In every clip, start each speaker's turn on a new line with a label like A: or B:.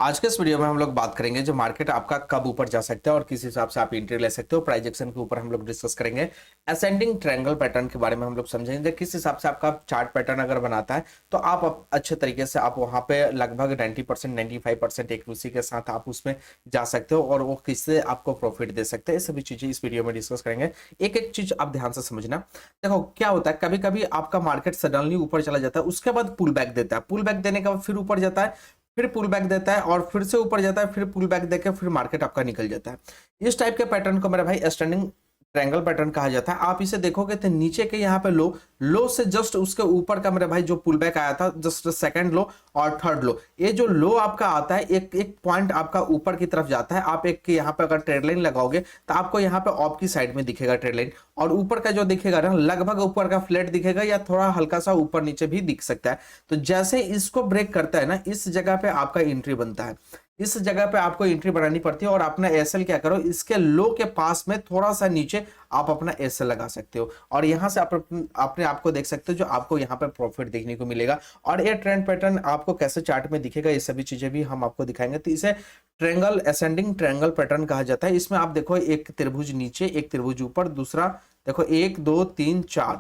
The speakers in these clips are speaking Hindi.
A: आज के इस वीडियो में हम लोग बात करेंगे जो मार्केट आपका कब ऊपर जा सकता है और किस हिसाब से आप एंट्री ले सकते हो। प्राइस एक्शन के ऊपर हम लोग डिस्कस करेंगे। असेंडिंग ट्रायंगल पैटर्न के बारे में हम लोग समझेंगे किस हिसाब से आपका चार्ट पैटर्न अगर बनाता है तो आप अच्छे तरीके से आप वहां पे लगभग 90% 95% एक्यूरेसी के साथ आप उसमें जा सकते हो और वो किससे आपको प्रॉफिट दे सकते हैं। ये सभी चीजें इस वीडियो में डिस्कस करेंगे। एक एक चीज आप ध्यान से समझना। देखो क्या होता है, कभी कभी आपका मार्केट सडनली ऊपर चला जाता है, उसके बाद पुल बैक देता है, पुल बैक देने के बाद फिर ऊपर जाता है, फिर पुल बैक देता है और फिर से ऊपर जाता है, फिर पुल बैक देकर फिर मार्केट आपका निकल जाता है। इस टाइप के पैटर्न को मेरे भाई स्टैंडिंग ट्रायंगल पैटर्न कहा जाता है। आप इसे देखोगे तो नीचे के यहाँ पे लो से जस्ट उसके ऊपर का मेरे भाई जो पुल बैक आया था, जस्ट सेकंड लो और थर्ड लो, ये जो लो आपका आता है एक एक पॉइंट आपका ऊपर की तरफ जाता है। आप एक यहाँ पे अगर ट्रेड लाइन लगाओगे तो आपको यहाँ पे ऑप की साइड में दिखेगा ट्रेड लाइन, और ऊपर का जो दिखेगा ना लगभग ऊपर का फ्लैट दिखेगा या थोड़ा हल्का सा ऊपर नीचे भी दिख सकता है। तो जैसे इसको ब्रेक करता है ना, इस जगह पे आपका एंट्री बनता है, इस जगह पे आपको एंट्री बनानी पड़ती है और अपना एसएल क्या करो, इसके लो के पास में थोड़ा सा नीचे आप अपना एसएल लगा सकते हो और यहां से आप अपने आप को देख सकते हो जो आपको यहां पे प्रॉफिट देखने को मिलेगा। और ये ट्रेंड पैटर्न आपको कैसे चार्ट में दिखेगा ये सभी चीजें भी हम आपको दिखाएंगे। तो इसे ट्रायंगल असेंडिंग ट्रायंगल पैटर्न कहा जाता है। इसमें आप देखो एक त्रिभुज नीचे, एक त्रिभुज ऊपर, दूसरा देखो 1 2 3 4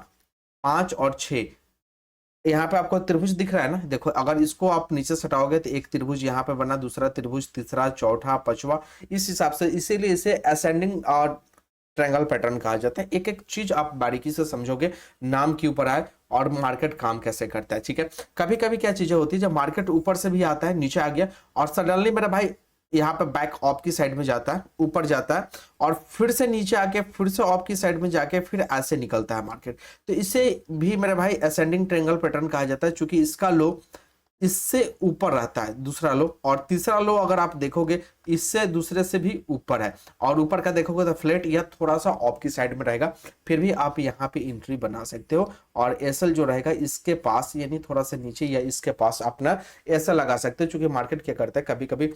A: 5 और 6, यहाँ पे आपको त्रिभुज दिख रहा है ना। देखो अगर इसको आप नीचे से हटाओगे तो एक त्रिभुज यहाँ पे बना, दूसरा त्रिभुज, तीसरा, चौथा, पांचवा, इस हिसाब से, इसीलिए इसे असेंडिंग और ट्रायंगल पैटर्न कहा जाता है। एक एक चीज आप बारीकी से समझोगे नाम के ऊपर आए और मार्केट काम कैसे करता है। ठीक है, कभी कभी क्या चीजें होती है, जब मार्केट ऊपर से भी आता है, नीचे आ गया और सडनली मेरा भाई यहाँ पे बैक ऑप की साइड में जाता है, ऊपर जाता है और फिर से नीचे आके फिर से ऑप की साइड में जाके फिर ऐसे निकलता है मार्केट, तो इसे भी मेरे भाई असेंडिंग ट्रायंगल पैटर्न कहा जाता है। क्योंकि इसका लो इससे ऊपर रहता है, दूसरा लो, और तीसरा लो अगर आप देखोगे इससे दूसरे से भी ऊपर है, और ऊपर का देखोगे तो फ्लैट या थोड़ा सा ऑप की साइड में रहेगा, फिर भी आप यहाँ पे एंट्री बना सकते हो और एसएल जो रहेगा इसके पास यानी थोड़ा सा नीचे या इसके पास अपना एसएल लगा सकते हो। क्योंकि मार्केट क्या करता है, कभी कभी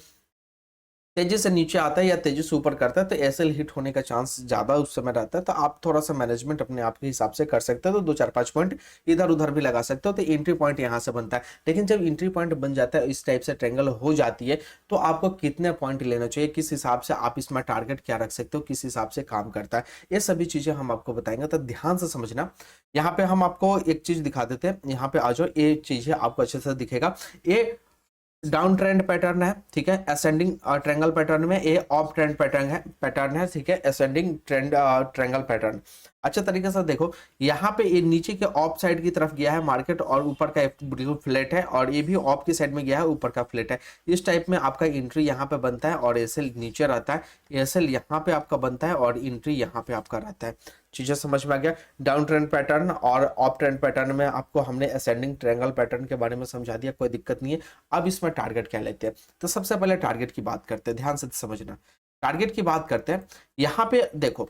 A: तेजी से नीचे आता है या तेजी से ऊपर करता है तो एसएल हिट होने का चांस ज्यादा उस समय रहता है। तो आप थोड़ा सा मैनेजमेंट अपने आप के हिसाब से कर सकते हो, तो 2 4 5 पॉइंट इधर उधर भी लगा सकते हो। तो एंट्री पॉइंट यहाँ से बनता है। लेकिन जब एंट्री पॉइंट बन जाता है, इस टाइप से ट्रायंगल हो जाती है, तो आपको कितने पॉइंट लेना चाहिए, किस हिसाब से आप इसमें टारगेट क्या रख सकते हो, किस हिसाब से काम करता है, ये सभी चीजें हम आपको बताएंगे। तो ध्यान से समझना। यहाँ पे हम आपको एक चीज दिखा देते हैं, यहाँ पे आ जाओ, ये चीज है आपको अच्छे से दिखेगा। ये डाउन ट्रेंड पैटर्न है, ठीक है। असेंडिंग ट्रायंगल पैटर्न में ये ऑफ ट्रेंड पैटर्न है, ठीक है। असेंडिंग ट्रेंड ट्रायंगल पैटर्न अच्छा तरीके से देखो, यहाँ पे ये नीचे के ऑफ साइड की तरफ गया है मार्केट और ऊपर का बिल्कुल फ्लैट है, और ये भी ऑफ की साइड में गया है, ऊपर का फ्लैट है। इस टाइप में आपका एंट्री यहाँ पे बनता है और एसएल नीचे रहता है, एसएल यहाँ पे आपका बनता है और एंट्री यहाँ पे आपका रहता है। चीजें समझ में आ गया। डाउन ट्रेंड पैटर्न और अप ट्रेंड पैटर्न में आपको हमने असेंडिंग ट्रायंगल पैटर्न के बारे में समझा दिया, कोई दिक्कत नहीं है। अब इसमें टारगेट क्या लेते हैं, तो सबसे पहले टारगेट की बात करते हैं, ध्यान से समझना। टारगेट की बात करते हैं, यहाँ पे देखो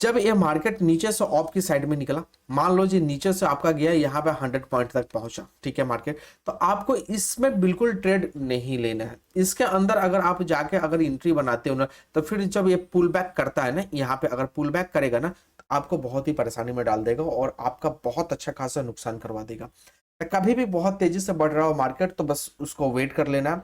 A: जब ये मार्केट नीचे से ऑप की साइड में निकला, मान लो जी नीचे से आपका गया यहाँ पे 100 पॉइंट तक पहुंचा, ठीक है मार्केट, तो आपको इसमें बिल्कुल ट्रेड नहीं लेना है। इसके अंदर अगर आप जाके अगर एंट्री बनाते हो ना, तो फिर जब ये पुल बैक करता है ना, यहाँ पे अगर पुल बैक करेगा ना, तो आपको बहुत ही परेशानी में डाल देगा और आपका बहुत अच्छा खासा नुकसान करवा देगा। तो कभी भी बहुत तेजी से बढ़ रहा हो मार्केट तो बस उसको वेट कर लेना।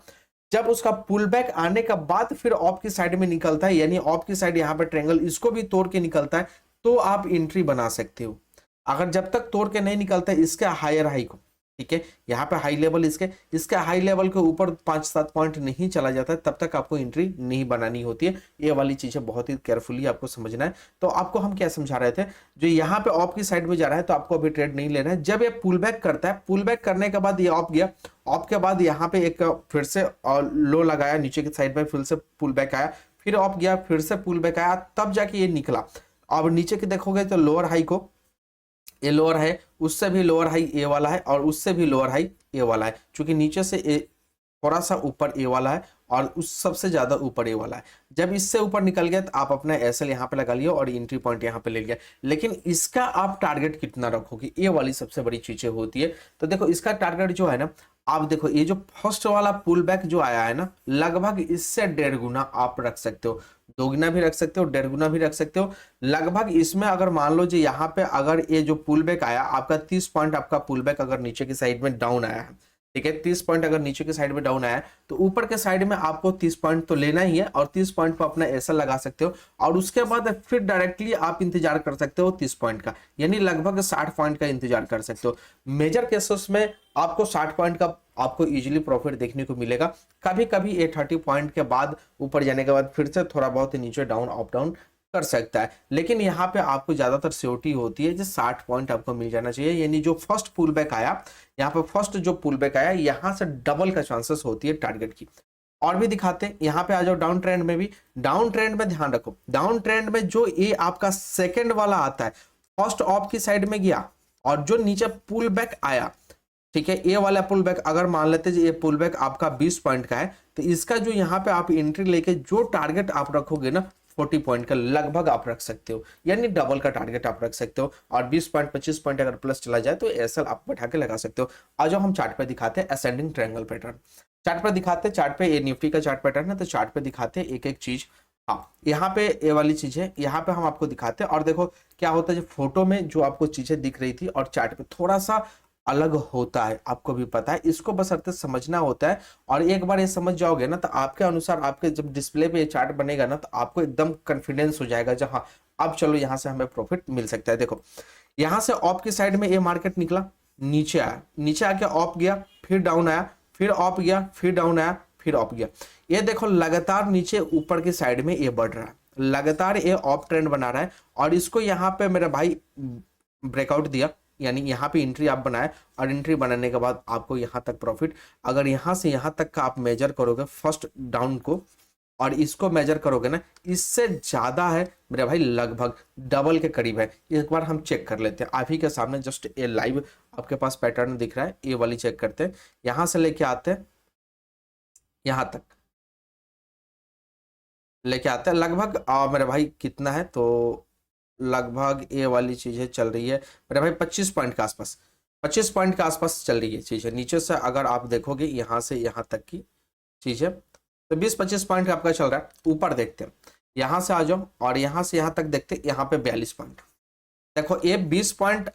A: जब उसका पुल बैक आने का बाद फिर ऑप की साइड में निकलता है, यानी ऑप की साइड यहाँ पे ट्रायंगल इसको भी तोड़ के निकलता है, तो आप एंट्री बना सकते हो। अगर जब तक तोड़ के नहीं निकलता है इसके हायर हाई को, ठीक है, यहाँ पे हाई लेवल इसके हाई लेवल के ऊपर 5 7 पॉइंट नहीं चला जाता है, तब तक आपको एंट्री नहीं बनानी होती है। ये वाली चीजें बहुत ही केयरफुली आपको समझना है। तो आपको हम क्या समझा रहे थे, जो यहाँ पे ऑप की साइड में जा रहा है तो आपको अभी ट्रेड नहीं लेना है। जब ये पुल बैक करता है, पुल बैक करने के बाद ये ऑप गया, ऑप के बाद यहाँ पे एक फिर से लो लगाया नीचे की साइड में, फिर से पुल बैक आया, फिर ऑप गया, फिर से पुल बैक आया, तब जाके ये निकला। अब नीचे के देखोगे तो लोअर हाई को, ये लोअर है, उससे भी लोअर हाई ए वाला है और उससे भी लोअर हाई ए वाला है, क्योंकि नीचे से ए थोड़ा सा ऊपर ए वाला है और उस सबसे ज्यादा ऊपर ए वाला है। जब इससे ऊपर निकल गया तो आप अपना एसएल यहाँ पे लगा लिया और एंट्री पॉइंट यहाँ पे ले लिया। लेकिन इसका आप टारगेट कितना रखोगे, ये वाली सबसे बड़ी चीजें होती है। तो देखो इसका टारगेट जो है ना, आप देखो ये जो फर्स्ट वाला पुल बैक जो आया है ना, लगभग इससे 1.5 गुना आप रख सकते हो, 2 गुना भी रख सकते हो, 1.5 गुना भी रख सकते हो। लगभग इसमें अगर मान लो जी यहाँ पे अगर ये जो पुल बैक आया आपका 30 पॉइंट, आपका पुल बैक अगर नीचे की साइड में डाउन आया है, ठीक है। 30 पॉइंट अगर नीचे के साइड में डाउन आया तो ऊपर के साइड में आपको 30 पॉइंट तो लेना ही है और 30 पॉइंट पर अपना एसएल लगा सकते हो और उसके बाद फिर डायरेक्टली आप इंतजार कर सकते हो 30 पॉइंट का, यानी लगभग 60 पॉइंट का इंतजार कर सकते हो। मेजर केसेस में आपको 60 पॉइंट का आपको इजीली प्रॉफिट देखने को मिलेगा। कभी कभी ये 30 पॉइंट के बाद ऊपर जाने के बाद फिर से थोड़ा बहुत नीचे डाउन अप डाउन कर सकता है, लेकिन यहाँ पे आपको ज्यादातर सिक्योरिटी होती है जो 60 पॉइंट आपको मिल जाना चाहिए। यानी जो फर्स्ट पुल बैक आया, यहाँ पे फर्स्ट जो पुल बैक आया यहाँ से डबल का चांसेस होती है टारगेट की। और भी दिखाते हैं, यहाँ पे आ जाओ डाउन ट्रेंड में भी। डाउन ट्रेंड में ध्यान रखो, डाउन ट्रेंड में जो ये आपका सेकेंड वाला आता है, फर्स्ट ऑफ की साइड में गया और जो नीचे पुल बैक आया, ठीक है, ये वाला पुल बैक अगर मान लेते हैं ये पुल बैक आपका 20 पॉइंट का है तो इसका जो यहाँ पे आप एंट्री लेके जो टारगेट आप रखोगे ना 40 पॉइंट का लगभग आप रख सकते हो, यानी डबल का टारगेट आप रख सकते हो। और 20 पॉइंट 25 पॉइंट अगर प्लस चला जाए तो एसएल आप बैठा के लगा सकते हो। आज हम चार्ट पे दिखाते हैं असेंडिंग ट्रायंगल पैटर्न। चार्ट पर दिखाते हैं, चार्ट पे ये निफ्टी का चार्ट पैटर्न है तो चार्ट पे दिखाते हैं एक एक चीज। हाँ, यहाँ पे ये वाली चीज है, यहाँ पे हम आपको दिखाते हैं और देखो क्या होता है, जो फोटो में जो आपको चीजें दिख रही थी और चार्ट पे थोड़ा सा अलग होता है, आपको भी पता है, इसको बस अर्थ समझना होता है। और एक बार ये समझ जाओगे ना तो आपके अनुसार आपके जब डिस्प्ले पे ये चार्ट बनेगा ना तो आपको एकदम कॉन्फिडेंस हो जाएगा जहां अब चलो यहाँ से हमें प्रॉफिट मिल सकता है। देखो यहाँ से ऑप की साइड में ये मार्केट निकला, नीचे आया, नीचे आके ऑप गया, फिर डाउन आया, फिर ऑप गया, फिर डाउन आया, फिर ऑप गया। ये देखो लगातार नीचे ऊपर की साइड में ये बढ़ रहा है, लगातार ये ऑप ट्रेंड बना रहा है और इसको यहाँ पे मेरा भाई ब्रेकआउट दिया, यानी यहाँ पे एंट्री आप बनाए और एंट्री बनाने के बाद आपको यहाँ तक प्रॉफिट, अगर यहाँ से यहाँ तक का आप मेजर करोगे फर्स्ट डाउन को और इसको मेजर करोगे ना, इससे ज्यादा है मेरे भाई, लगभग डबल के करीब है। एक बार हम चेक कर लेते हैं आप ही के सामने, जस्ट ये लाइव आपके पास पैटर्न दिख रहा है, ये वाली चेक करते हैं। यहां से लेके आते हैं यहां तक लेके आते हैं लगभग मेरे भाई कितना है, तो लगभग ये वाली चीजें चल रही है मेरे भाई 25 पॉइंट के आसपास, 25 पॉइंट के आसपास चल रही है चीजें। नीचे से अगर आप देखोगे यहाँ से यहाँ तक की चीजें तो 20-25 पॉइंट आपका चल रहा है। ऊपर देखते हैं, यहाँ से आ जाओ और यहाँ से यहाँ तक देखते हैं, यहाँ पे 42 पॉइंट। देखो ये 20 पॉइंट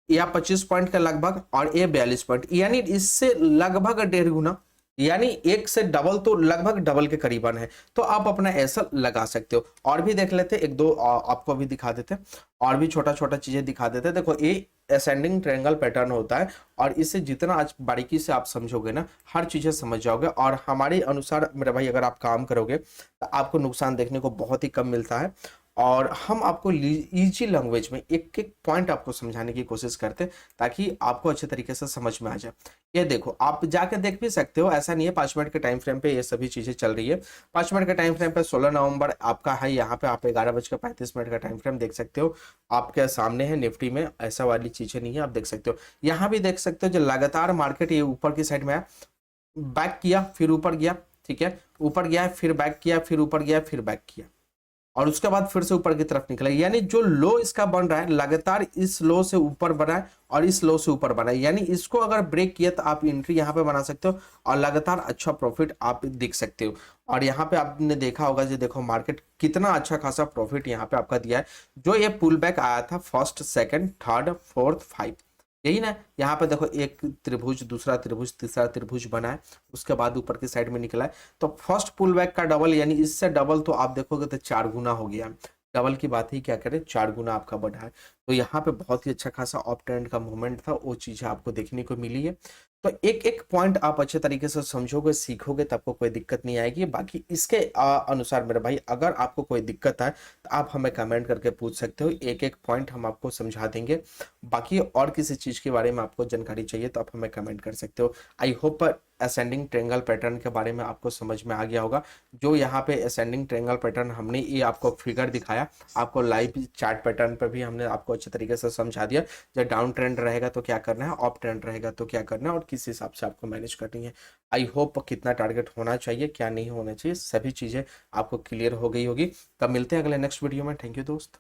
A: या 25 पॉइंट के लगभग और ये 42 पॉइंट, यानी इससे लगभग 1.5 गुना, यानी एक से डबल, तो लगभग डबल के करीबन है। तो आप अपना ऐसा लगा सकते हो। और भी देख लेते, एक दो आपको भी दिखा देते, और भी छोटा छोटा चीजें दिखा देते। देखो ये असेंडिंग ट्रायंगल पैटर्न होता है और इसे जितना आज बारीकी से आप समझोगे ना हर चीजें समझ जाओगे और हमारे अनुसार मेरे भाई अगर आप काम करोगे तो आपको नुकसान देखने को बहुत ही कम मिलता है। और हम आपको इजी लैंग्वेज में एक एक पॉइंट आपको समझाने की कोशिश करते हैं ताकि आपको अच्छे तरीके से समझ में आ जाए। ये देखो आप जाके देख भी सकते हो, ऐसा नहीं है 5 मिनट के टाइम फ्रेम पे ये सभी चीजें चल रही है। 5 मिनट के टाइम फ्रेम पे 16 नवंबर आपका है, यहाँ पे आप 11:35 का टाइम फ्रेम देख सकते हो, आपके सामने है। निफ्टी में ऐसा वाली चीजें नहीं है, आप देख सकते हो। यहाँ भी देख सकते हो जो लगातार मार्केट ये ऊपर की साइड में है, बैक किया फिर ऊपर गया, ठीक है, ऊपर गया फिर बैक किया, फिर ऊपर गया फिर बैक किया और उसके बाद फिर से ऊपर की तरफ निकला। यानी जो लो इसका बन रहा है लगातार इस लो से ऊपर बना है और इस लो से ऊपर बना है, यानी इसको अगर ब्रेक किया तो आप एंट्री यहाँ पे बना सकते हो और लगातार अच्छा प्रॉफिट आप दिख सकते हो। और यहाँ पे आपने देखा होगा जो देखो मार्केट कितना अच्छा खासा प्रॉफिट यहाँ पे आपका दिया है। जो ये पुल बैक आया था फर्स्ट सेकंड थर्ड फोर्थ 5, यही ना, यहाँ पे देखो एक त्रिभुज, दूसरा त्रिभुज, तीसरा त्रिभुज बना है, उसके बाद ऊपर की साइड में निकला है। तो फर्स्ट पुल बैक का डबल, यानी इससे डबल तो आप देखोगे तो 4 गुना हो गया। डबल की बात ही क्या करें, 4 गुना आपका बढ़ा है। तो यहाँ पे बहुत ही अच्छा खासा अप ट्रेंड का मूवमेंट था, वो चीजें आपको देखने को मिली है। तो एक एक पॉइंट आप अच्छे तरीके से समझोगे सीखोगे तो आपको कोई दिक्कत नहीं आएगी। बाकी इसके अनुसार मेरे भाई अगर आपको कोई दिक्कत है तो आप हमें कमेंट करके पूछ सकते हो, एक एक पॉइंट हम आपको समझा देंगे। बाकी और किसी चीज के बारे में आपको जानकारी चाहिए तो आप हमें कमेंट कर सकते हो। I hope ascending triangle pattern के बारे में आपको समझ में आ गया होगा। जो यहाँ पे असेंडिंग ट्रायंगल पैटर्न हमने ये आपको फिगर दिखाया, आपको लाइव चार्ट पैटर्न पर भी हमने आपको अच्छे तरीके से समझा दिया। जब डाउन ट्रेंड रहेगा तो क्या करना है, अप ट्रेंड रहेगा तो क्या करना है और किस हिसाब से आपको मैनेज करनी है। आई होप कितना टारगेट होना चाहिए क्या नहीं होना चाहिए सभी चीजें आपको क्लियर हो गई होगी। तब मिलते हैं अगले नेक्स्ट वीडियो में। थैंक यू दोस्त।